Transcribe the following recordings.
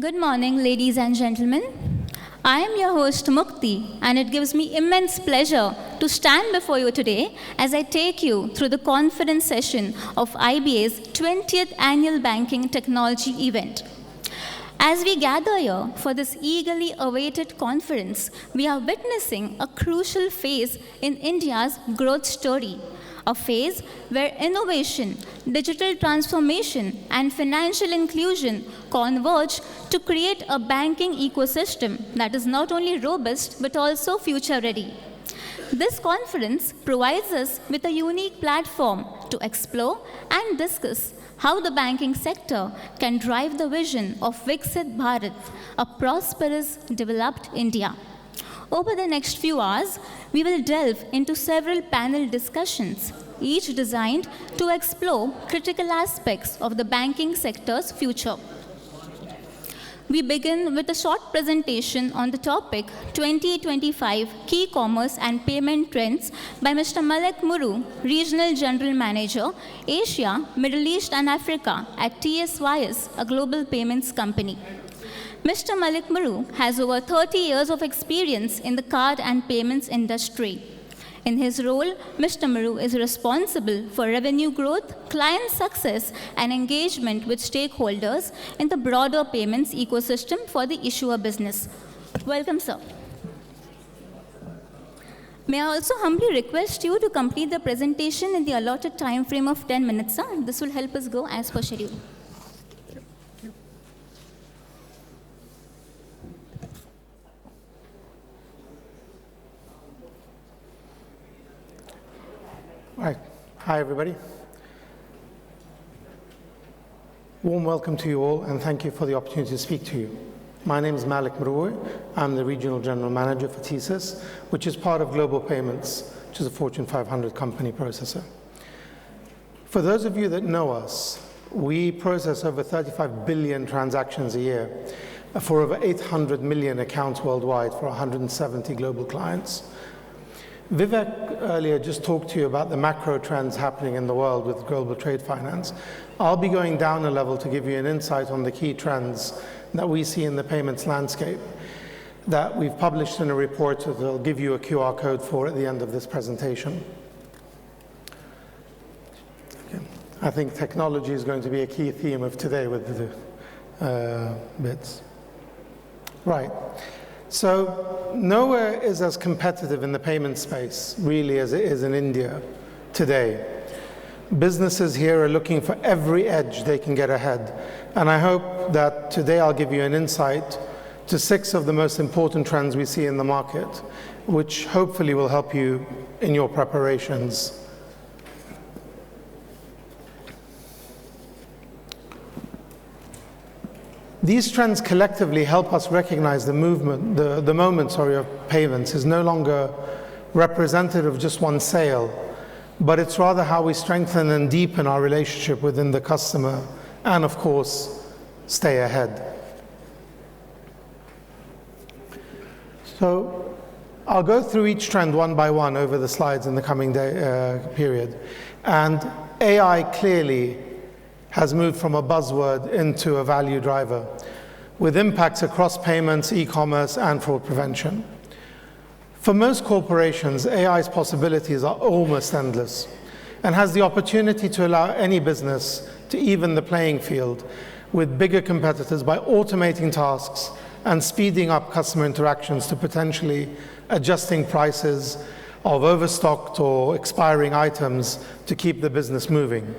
Good morning, ladies and gentlemen. I am your host, Mukti, and it gives me immense pleasure to stand before you today as I take you through the conference session of IBA's 20th Annual Banking Technology event. As we gather here for this eagerly awaited conference, we are witnessing a crucial phase in India's growth story, a phase where innovation, digital transformation, and financial inclusion converge to create a banking ecosystem that is not only robust but also future-ready. This conference provides us with a unique platform to explore and discuss how the banking sector can drive the vision of Viksit Bharat, a prosperous, developed India. Over the next few hours, we will delve into several panel discussions, each designed to explore critical aspects of the banking sector's future. We begin with a short presentation on the topic 2025 Key Commerce and Payment Trends by Mr. Malek Mroueh, Regional General Manager, Asia, Middle East and Africa at TSYS, a global payments company. Mr. Malek Mroueh has over 30 years of experience in the card and payments industry. In his role, Mr. Mroueh is responsible for revenue growth, client success, and engagement with stakeholders in the broader payments ecosystem for the issuer business. Welcome, sir. May I also humbly request you to complete the presentation in the allotted time frame of 10 minutes, sir. This will help us go as per schedule. Right. Hi, everybody. Warm welcome to you all, and thank you for the opportunity to speak to you. My name is Malek Mroueh. I'm the Regional General Manager for TSYS, which is part of Global Payments, which is a Fortune 500 company processor. For those of you that know us, we process over 35 billion transactions a year for over 800 million accounts worldwide for 170 global clients. Vivek earlier just talked to you about the macro trends happening in the world with global trade finance. I'll be going down a level to give you an insight on the key trends that we see in the payments landscape that we've published in a report that I'll give you a QR code for at the end of this presentation. Okay. I think technology is going to be a key theme of today with the bits. Right. So nowhere is as competitive in the payment space, really, as it is in India today. Businesses here are looking for every edge they can get ahead. And I hope that today I'll give you an insight to 6 of the most important trends we see in the market, which hopefully will help you in your preparations. These trends collectively help us recognize the movement, the moment of payments is no longer representative of just one sale, but it's rather how we strengthen and deepen our relationship within the customer and, of course, stay ahead. So I'll go through each trend one by one over the slides in the coming period. And AI clearly has moved from a buzzword into a value driver, with impacts across payments, e-commerce, and fraud prevention. For most corporations, AI's possibilities are almost endless and has the opportunity to allow any business to even the playing field with bigger competitors by automating tasks and speeding up customer interactions to potentially adjusting prices of overstocked or expiring items to keep the business moving.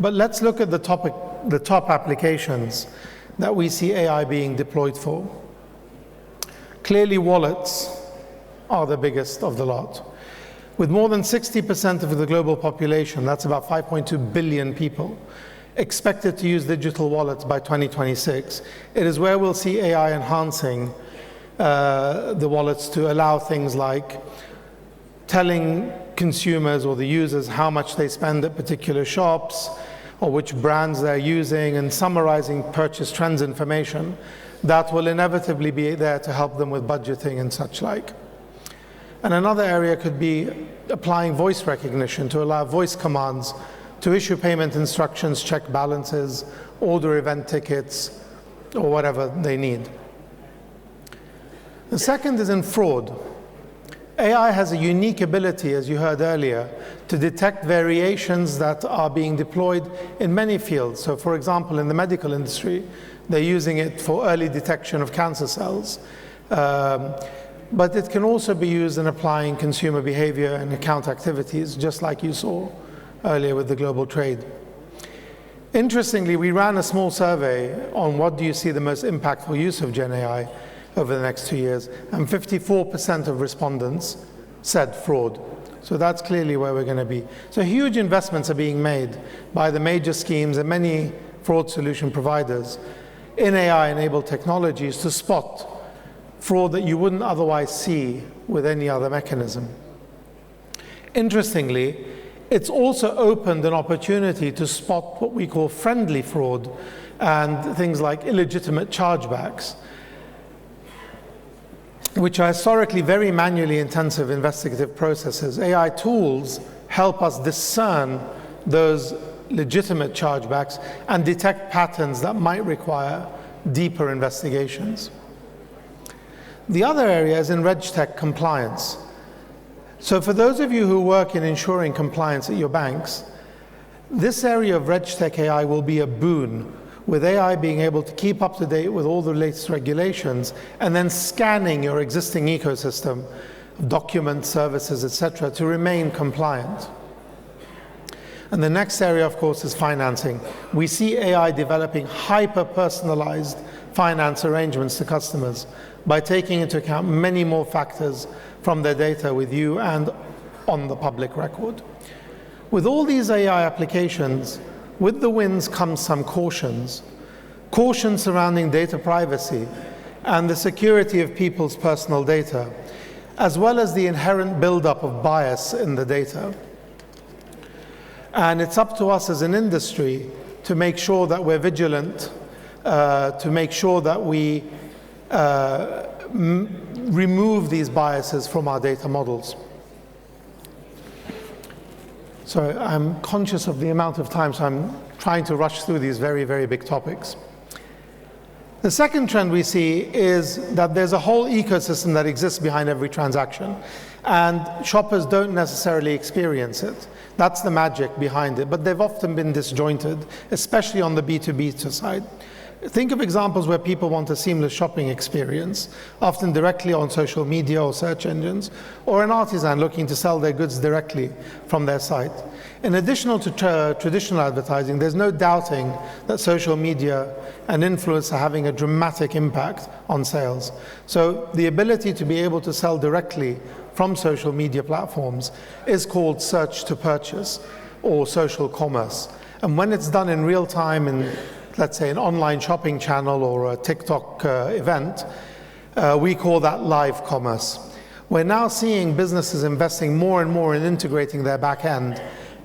But let's look at the top applications that we see AI being deployed for. Clearly, wallets are the biggest of the lot. With more than 60% of the global population, that's about 5.2 billion people, expected to use digital wallets by 2026, it is where we'll see AI enhancing the wallets to allow things like telling consumers or the users how much they spend at particular shops or which brands they're using, and summarizing purchase trends information that will inevitably be there to help them with budgeting and such like. And another area could be applying voice recognition to allow voice commands to issue payment instructions, check balances, order event tickets, or whatever they need. The second is in fraud. AI has a unique ability, as you heard earlier, to detect variations that are being deployed in many fields. So for example, in the medical industry, they're using it for early detection of cancer cells. But it can also be used in applying consumer behavior and account activities, just like you saw earlier with the global trade. Interestingly, we ran a small survey on what do you see the most impactful use of Gen AI over the next 2 years, and 54% of respondents said fraud. So that's clearly where we're going to be. So huge investments are being made by the major schemes and many fraud solution providers in AI-enabled technologies to spot fraud that you wouldn't otherwise see with any other mechanism. Interestingly, it's also opened an opportunity to spot what we call friendly fraud and things like illegitimate chargebacks, which are historically very manually intensive investigative processes. AI tools help us discern those legitimate chargebacks and detect patterns that might require deeper investigations. The other area is in RegTech compliance. So for those of you who work in ensuring compliance at your banks, this area of RegTech AI will be a boon, with AI being able to keep up to date with all the latest regulations and then scanning your existing ecosystem of documents, services, etc., to remain compliant. And the next area, of course, is financing. We see AI developing hyper-personalized finance arrangements to customers by taking into account many more factors from their data with you and on the public record. With all these AI applications, with the wins comes some cautions. Cautions surrounding data privacy and the security of people's personal data, as well as the inherent buildup of bias in the data. And it's up to us as an industry to make sure that we're vigilant, to make sure that we remove these biases from our data models. So I'm conscious of the amount of time, so I'm trying to rush through these very, very big topics. The second trend we see is that there's a whole ecosystem that exists behind every transaction, and shoppers don't necessarily experience it. That's the magic behind it, but they've often been disjointed, especially on the B2B side. Think of examples where people want a seamless shopping experience, often directly on social media or search engines, or an artisan looking to sell their goods directly from their site. In addition to traditional advertising, there's no doubting that social media and influence are having a dramatic impact on sales. So the ability to be able to sell directly from social media platforms is called search to purchase or social commerce. And when it's done in real time in, let's say, an online shopping channel or a TikTok event, we call that live commerce. We're now seeing businesses investing more and more in integrating their back end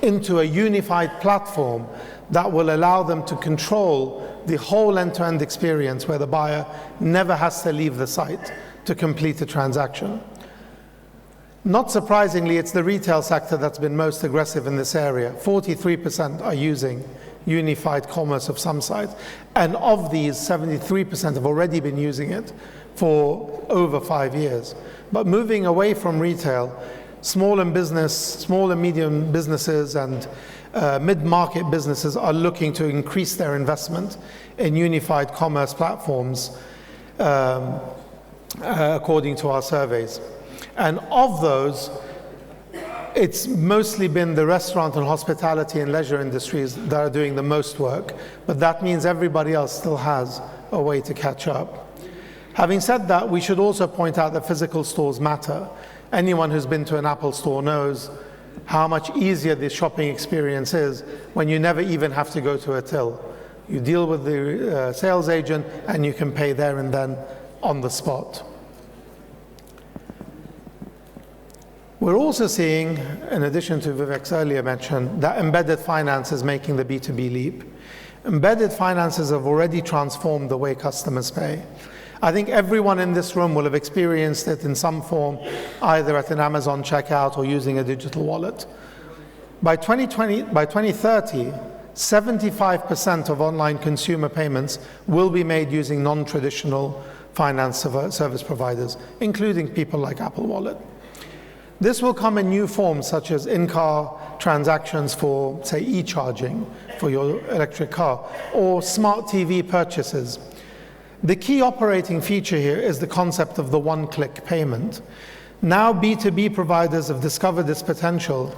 into a unified platform that will allow them to control the whole end-to-end experience where the buyer never has to leave the site to complete a transaction. Not surprisingly, it's the retail sector that's been most aggressive in this area. 43% are using unified commerce of some site, and of these, 73% have already been using it for over 5 years. But moving away from retail, small and medium businesses and mid-market businesses are looking to increase their investment in unified commerce platforms, according to our surveys. And of those, it's mostly been the restaurant and hospitality and leisure industries that are doing the most work, but that means everybody else still has a way to catch up. Having said that, we should also point out that physical stores matter. Anyone who's been to an Apple store knows how much easier the shopping experience is when you never even have to go to a till. You deal with the sales agent and you can pay there and then on the spot. We're also seeing, in addition to Vivek's earlier mention, that embedded finance is making the B2B leap. Embedded finances have already transformed the way customers pay. I think everyone in this room will have experienced it in some form, either at an Amazon checkout or using a digital wallet. By 2030, 75% of online consumer payments will be made using non-traditional finance service providers, including people like Apple Wallet. This will come in new forms, such as in-car transactions for, say, e-charging for your electric car, or smart TV purchases. The key operating feature here is the concept of the one-click payment. Now B2B providers have discovered its potential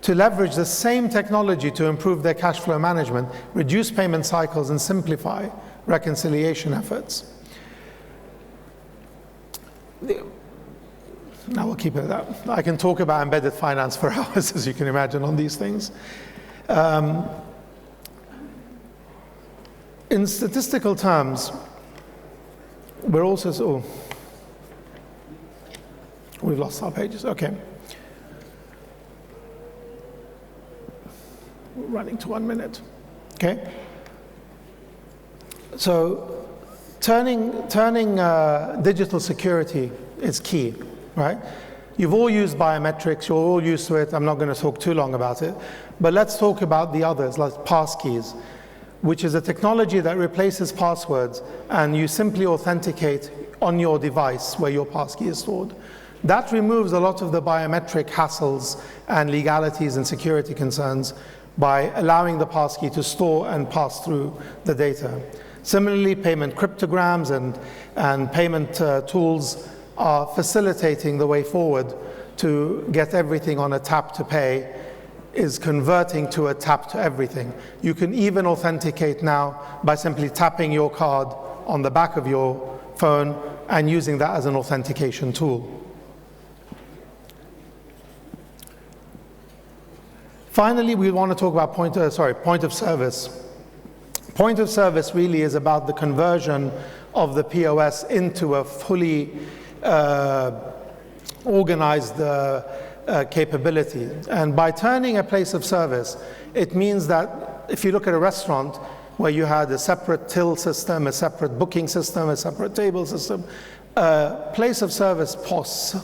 to leverage the same technology to improve their cash flow management, reduce payment cycles, and simplify reconciliation efforts. Now we'll keep it at that. I can talk about embedded finance for hours, as you can imagine, on these things. In statistical terms, we're also, we've lost our pages, okay. We're running to 1 minute, okay? So turning digital security is key, right? You've all used biometrics, you're all used to it. I'm not going to talk too long about it, but let's talk about the others, like passkeys, which is a technology that replaces passwords, and you simply authenticate on your device where your passkey is stored. That removes a lot of the biometric hassles and legalities and security concerns by allowing the passkey to store and pass through the data. Similarly, payment cryptograms and payment tools are facilitating the way forward to get everything on a tap to pay, is converting to a tap to everything. You can even authenticate now by simply tapping your card on the back of your phone and using that as an authentication tool. Finally, we want to talk about point of service. Point of service really is about the conversion of the POS into a fully organized capability. And by turning a place of service, it means that if you look at a restaurant where you had a separate till system, a separate booking system, a separate table system, place of service POS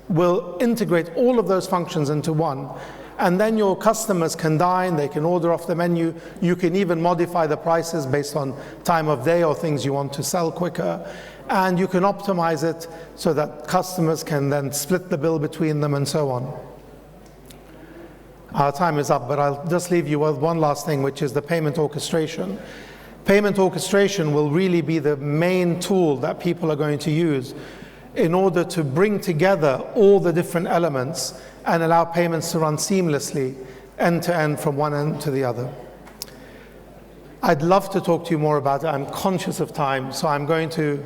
will integrate all of those functions into one. And then your customers can dine, they can order off the menu, you can even modify the prices based on time of day or things you want to sell quicker. And you can optimize it so that customers can then split the bill between them and so on. Our time is up, but I'll just leave you with one last thing, which is the payment orchestration. Payment orchestration will really be the main tool that people are going to use in order to bring together all the different elements and allow payments to run seamlessly, end to end, from one end to the other. I'd love to talk to you more about it. I'm conscious of time, so I'm going to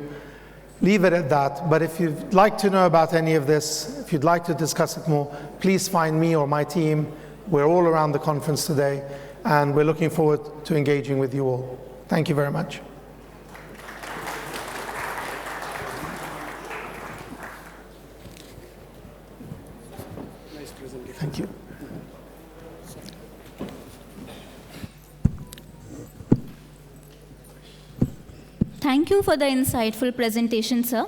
leave it at that. But if you'd like to know about any of this, if you'd like to discuss it more, please find me or my team. We're all around the conference today, and we're looking forward to engaging with you all. Thank you very much. Thank you. Thank you for the insightful presentation, sir.